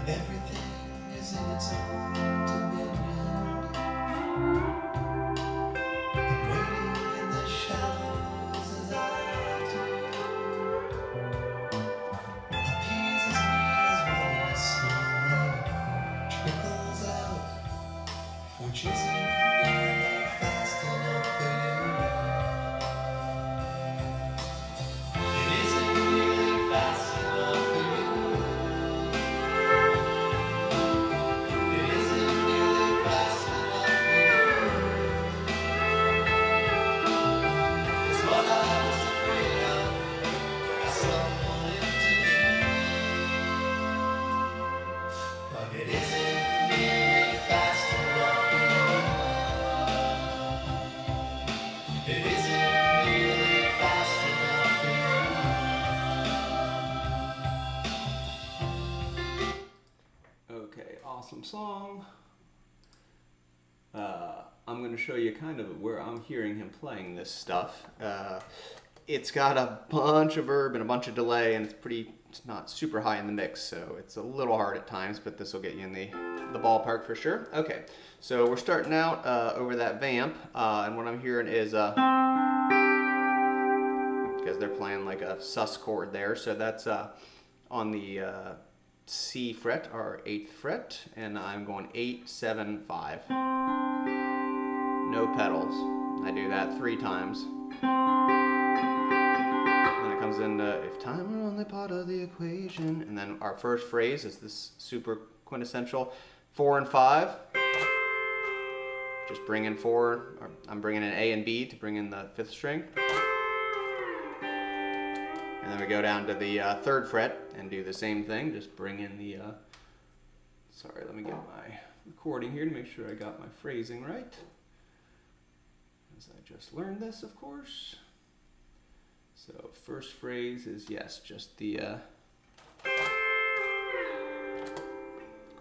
Everything is in its own dominion, and waiting in the shadows as I do, appeases me as water slowly trickles out, which isn't nearly fast enough for you. It isn't nearly fast enough for you. It isn't nearly fast enough for you. It's what I was afraid of. I stumbled into you. But it isn't nearly fast enough for you. It isn't nearly fast enough for you. Okay, awesome song. I'm going to show you kind of where I'm hearing him playing this stuff. It's got a bunch of verb and a bunch of delay, and it's not super high in the mix, so it's a little hard at times, but this will get you in the ballpark for sure. Okay, so we're starting out over that vamp, and what I'm hearing is because they're playing like a sus chord there, so that's on the C fret, or 8th fret, and I'm going 8, 7, 5. No pedals. I do that 3 times. Then it comes into if time were only part of the equation, and then our first phrase is this super quintessential 4 and 5. Just bring in 4, or I'm bringing in A and B to bring in the 5th string. And then we go down to the 3rd fret and do the same thing. Just bring in the, sorry, let me get my recording here to make sure I got my phrasing right. As I just learned this, of course. So first phrase is, yes, just the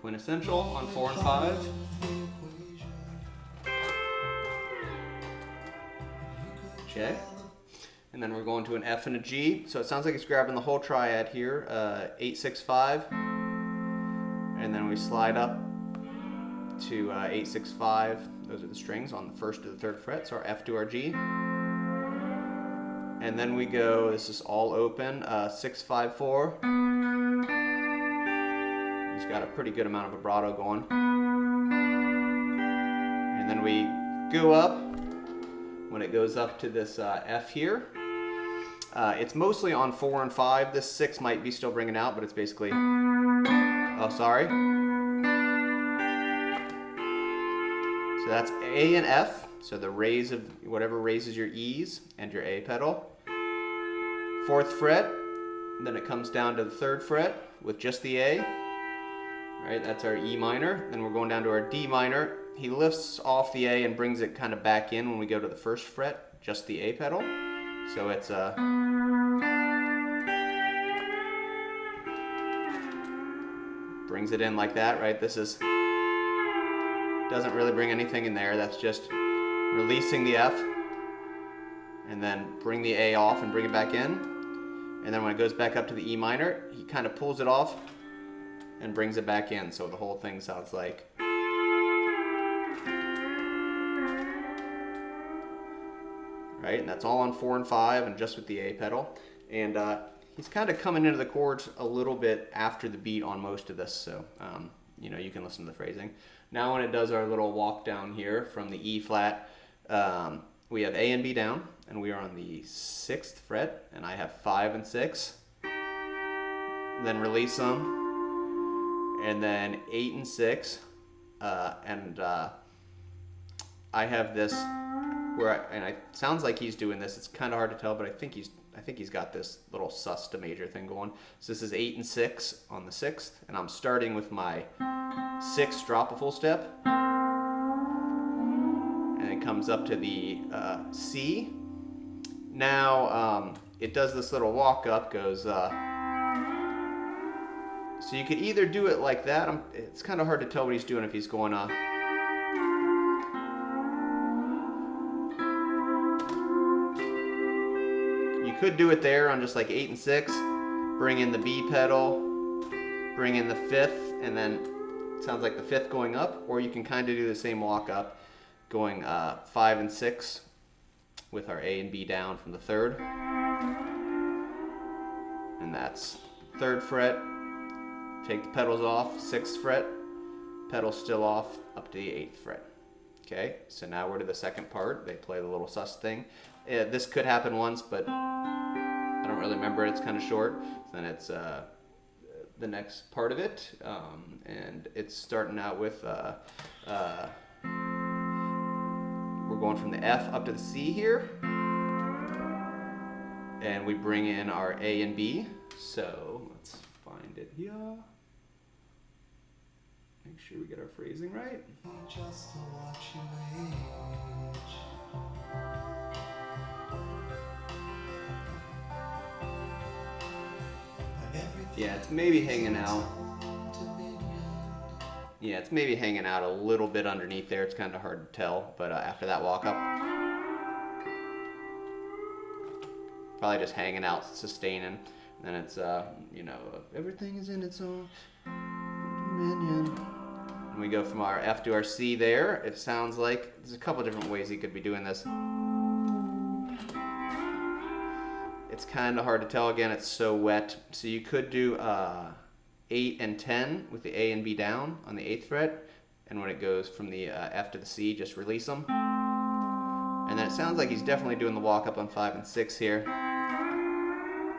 quintessential on 4 and 5. Okay. And then we're going to an F and a G. So it sounds like he's grabbing the whole triad here, 8, 6, 5. And then we slide up to 8, 6, 5. Those are the strings on the 1st to the 3rd fret, so our F to our G. And then we go, this is all open, 6, 5, 4. He's got a pretty good amount of vibrato going. And then we go up when it goes up to this F here. It's mostly on 4 and 5. This 6 might be still bringing out, but it's basically, oh, sorry. So that's A and F, so the raise of whatever raises your E's and your A pedal. 4th fret, then it comes down to the 3rd fret with just the A. Right, that's our E minor. Then we're going down to our D minor. He lifts off the A and brings it kind of back in when we go to the 1st fret, just the A pedal. So it's brings it in like that, right? This is doesn't really bring anything in there. That's just releasing the F and then bring the A off and bring it back in. And then when it goes back up to the E minor, he kind of pulls it off and brings it back in. So the whole thing sounds like. Right, and that's all on 4 and 5 and just with the A pedal. And he's kind of coming into the chords a little bit after the beat on most of this, so you know, you can listen to the phrasing. Now when it does our little walk down here from the E flat, we have A and B down, and we are on the 6th fret, and I have 5 and 6. Then release them, and then 8 and 6, and I have this where it sounds like he's doing this. It's kind of hard to tell, but I think he's got this little sus to major thing going. So this is 8 and 6 on the 6th, and I'm starting with my 6th, drop a full step, and it comes up to the C. Now it does this little walk up, goes. So you could either do it like that. It's kind of hard to tell what he's doing if he's going You could do it there on just like 8 and 6, bring in the B pedal, bring in the 5th, and then it sounds like the 5th going up, or you can kind of do the same walk up, going 5 and 6 with our A and B down from the 3rd. And that's 3rd fret, take the pedals off, 6th fret, pedals still off, up to the 8th fret. Okay, so now we're to the second part. They play the little sus thing. This could happen once, but I don't really remember. It's kind of short. Then it's the next part of it, and it's starting out with we're going from the F up to the C here, and we bring in our A and B. So let's find it here. Make sure we get our phrasing right. Just to watch you age. Yeah, it's maybe hanging out. Yeah, it's maybe hanging out a little bit underneath there. It's kind of hard to tell, but after that walk up, probably just hanging out, sustaining. And then it's, you know, everything is in its own dominion. And we go from our F to our C there. It sounds like there's a couple different ways you could be doing this. It's kind of hard to tell. Again, it's so wet. So you could do 8 and 10 with the A and B down on the 8th fret. And when it goes from the F to the C, just release them. And then it sounds like he's definitely doing the walk up on 5 and 6 here.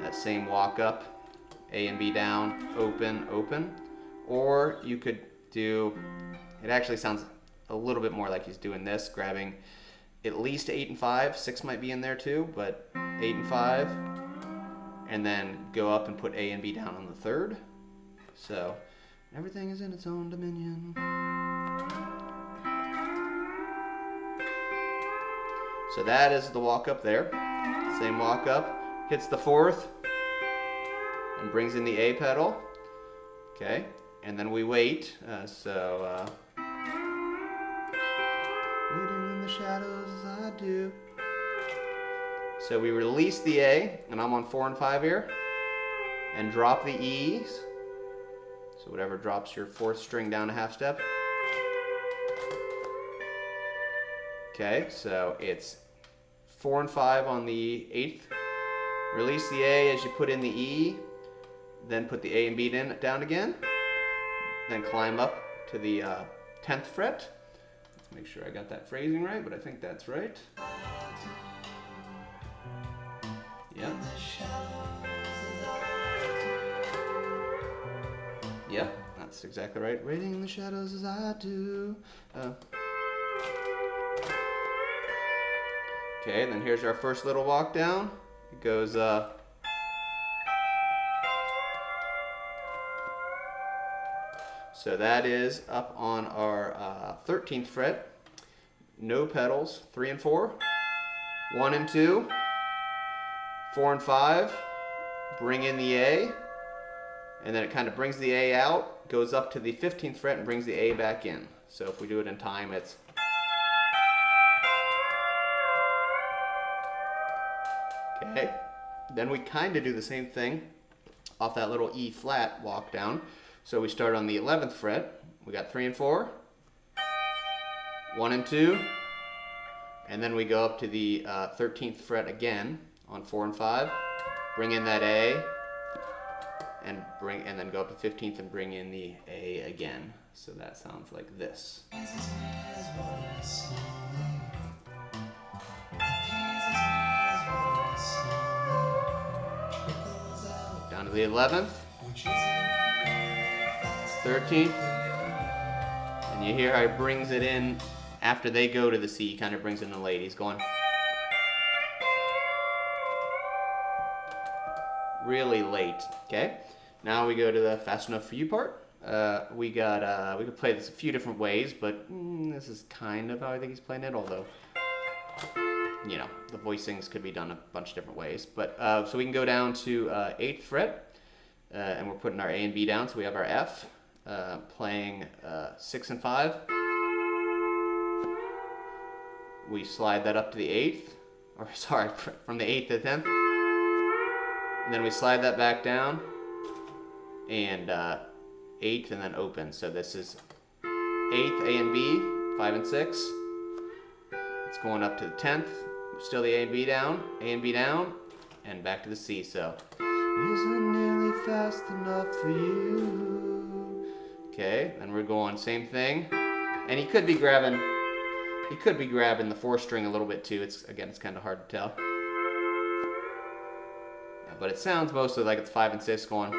That same walk up, A and B down, open, open. Or you could do, it actually sounds a little bit more like he's doing this, grabbing at least 8 and 5, 6 might be in there too, but 8 and 5, and then go up and put A and B down on the 3rd. So everything is in its own dominion. So that is the walk up there. Same walk up, hits the 4th, and brings in the A pedal. Okay, and then we wait. Waiting in the shadows as I do. So we release the A, and I'm on 4 and 5 here, and drop the E's. So whatever drops your 4th string down a half step. Okay, so it's 4 and 5 on the 8th. Release the A as you put in the E, then put the A and B down again. Then climb up to the 10th fret. Let's make sure I got that phrasing right, but I think that's right. Yep. Yep, that's exactly right. Waiting in the shadows as I do. Okay, and then here's our first little walk down. It goes so that is up on our 13th fret. No pedals, 3 and 4, 1 and 2, 4 and 5, bring in the A, and then it kind of brings the A out, goes up to the 15th fret and brings the A back in. So if we do it in time, it's okay. Then we kind of do the same thing off that little E flat walk down. So we start on the 11th fret. We got 3 and 4, 1 and 2, and then we go up to the 13th fret again on 4 and 5. Bring in that A, and then go up to 15th and bring in the A again. So that sounds like this. Down to the 11th, 13th, and you hear how he brings it in after they go to the C. He kind of brings in the late. He's going really late. Okay, now we go to the fast enough for you part. We could play this a few different ways, but this is kind of how I think he's playing it. Although, you know, the voicings could be done a bunch of different ways. But so we can go down to 8th fret, and we're putting our A and B down. So we have our F, playing 6 and 5. We slide that up to the 8th, or sorry, from the 8th to the 10th. And then we slide that back down, and 8th, and then open. So this is 8th, A and B, 5 and 6. It's going up to the 10th, still the A and B down, and back to the C. So, isn't nearly fast enough for you. Okay, then we're going same thing, and he could be grabbing the 4th string a little bit too. It's kind of hard to tell, but it sounds mostly like it's 5 and 6 going.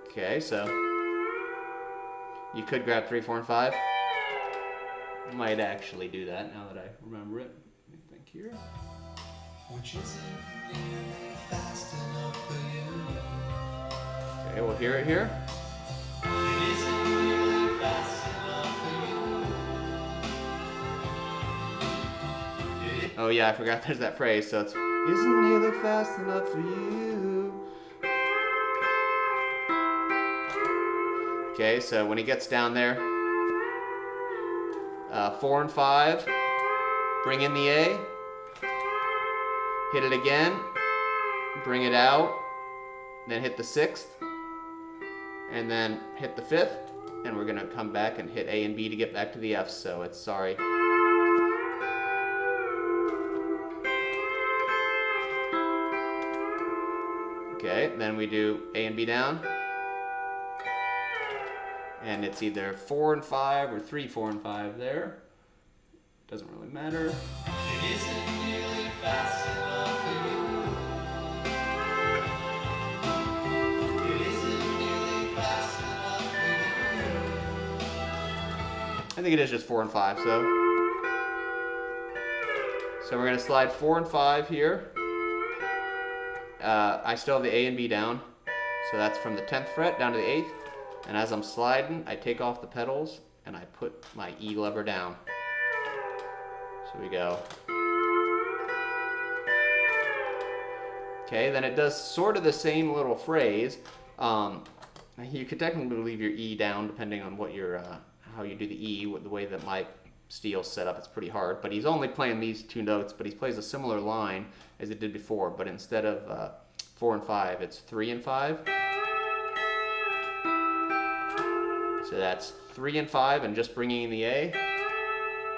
Okay, so you could grab 3, 4, and 5. Might actually do that now that I remember it. Let me think here. Which isn't nearly fast enough for you. Okay, we'll hear it here. It isn't nearly fast enough for you. Oh yeah, I forgot there's that phrase. So it's isn't nearly fast enough for you. Okay, so when he gets down there, 4 and 5, bring in the A, hit it again, bring it out, then hit the 6th, and then hit the 5th, and we're gonna come back and hit A and B to get back to the F. So it's sorry. Okay, then we do A and B down. And it's either 4 and 5 or 3, 4, and 5 there. Doesn't really matter. It isn't nearly fast enough for you. It isn't nearly fast enough for you. I think it is just 4 and 5, so we're gonna slide 4 and 5 here. I still have the A and B down, so that's from the 10th fret down to the 8th. And as I'm sliding, I take off the pedals and I put my E lever down. So we go. Okay, then it does sort of the same little phrase. You could technically leave your E down depending on what your how you do the E. The way that my steel's set up, it's pretty hard. But he's only playing these 2 notes, but he plays a similar line as it did before. But instead of 4 and 5, it's 3 and 5. So that's 3 and 5 and just bringing in the A.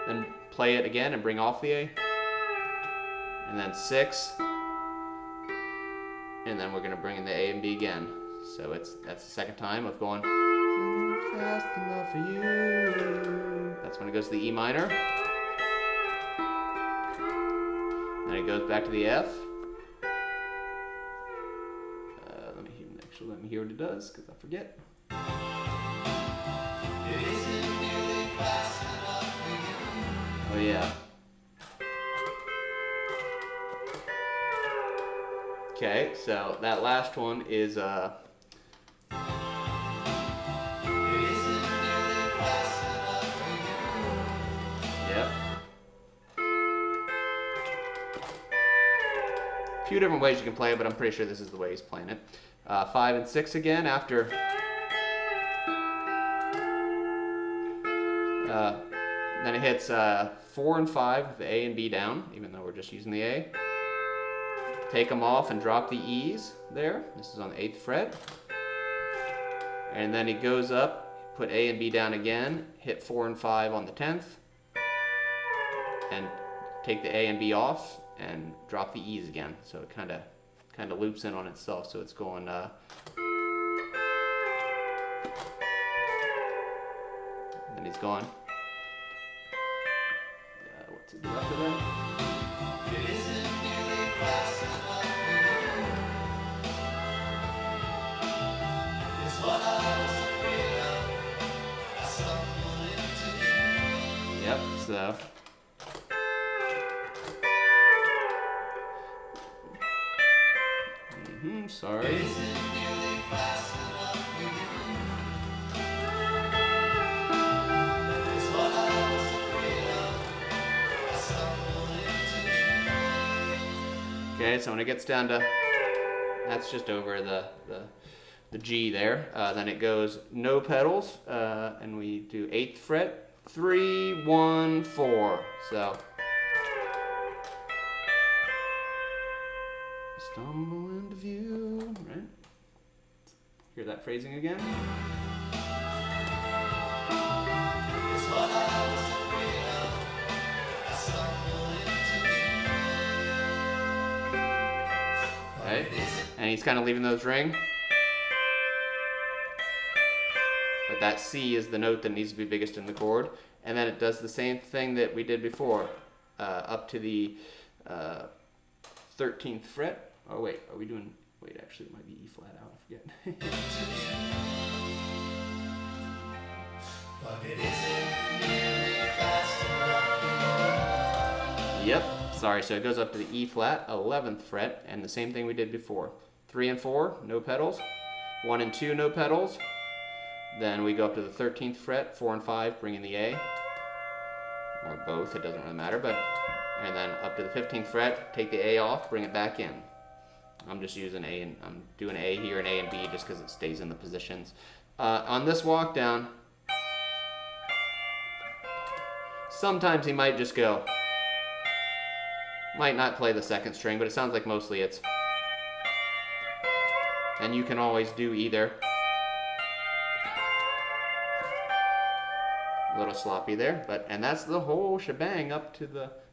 Then play it again and bring off the A. And then 6. And then we're going to bring in the A and B again. So that's the second time of going fast enough for you. That's when it goes to the E minor. Then it goes back to the F. Let me hear what it does, because I forget. It isn't nearly fast enough for you. Oh yeah. Okay, so that last one is It isn't nearly fast enough for you. yep. A few different ways you can play it, but I'm pretty sure this is the way he's playing it. 5 and 6 again after. Then it hits 4 and 5 with the A and B down, even though we're just using the A. Take them off and drop the E's there. This is on the 8th fret. And then it goes up, put A and B down again, hit 4 and 5 on the 10th, and take the A and B off and drop the E's again. So it kind of loops in on itself. So it's going. Then he's gone. What's it do after that? It isn't nearly fast enough for you. It's what I was afraid of. I stumbled into you. Yep, so. Sorry. It isn't nearly fast enough for you. It's what I was afraid of. I stumbled into you. Okay, so when it gets down to, that's just over the G there. Then it goes no pedals, and we do 8th fret, 3, 1, 4. So it's Stumble into view, right? Hear that phrasing again? It's what I was afraid of. I stumbled into you. Right? And he's kind of leaving those ring. But that C is the note that needs to be biggest in the chord. And then it does the same thing that we did before, up to the 13th fret. Oh wait, are we doing, wait, actually it might be E flat out, I forget. But it isn't nearly fast enough for you. Yep, sorry, so it goes up to the E flat, 11th fret, and the same thing we did before. 3 and 4, no pedals. 1 and 2, no pedals. Then we go up to the 13th fret, 4 and 5, bring in the A. Or both, it doesn't really matter, but, and then up to the 15th fret, take the A off, bring it back in. I'm just using A, and I'm doing A here and A and B just because it stays in the positions. On this walk down, sometimes he might just go, might not play the second string, but it sounds like mostly it's, and you can always do either. A little sloppy there, but, and that's the whole shebang up to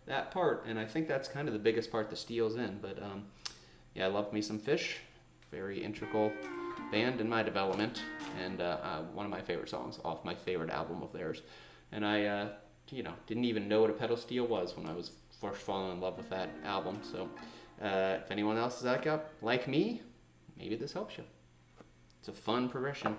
that part, and I think that's kind of the biggest part the steel's in, but yeah, I love me some Phish, very integral band in my development, and one of my favorite songs off my favorite album of theirs, and I didn't even know what a pedal steel was when I was first falling in love with that album, so if anyone else is like me, maybe this helps you. It's a fun progression.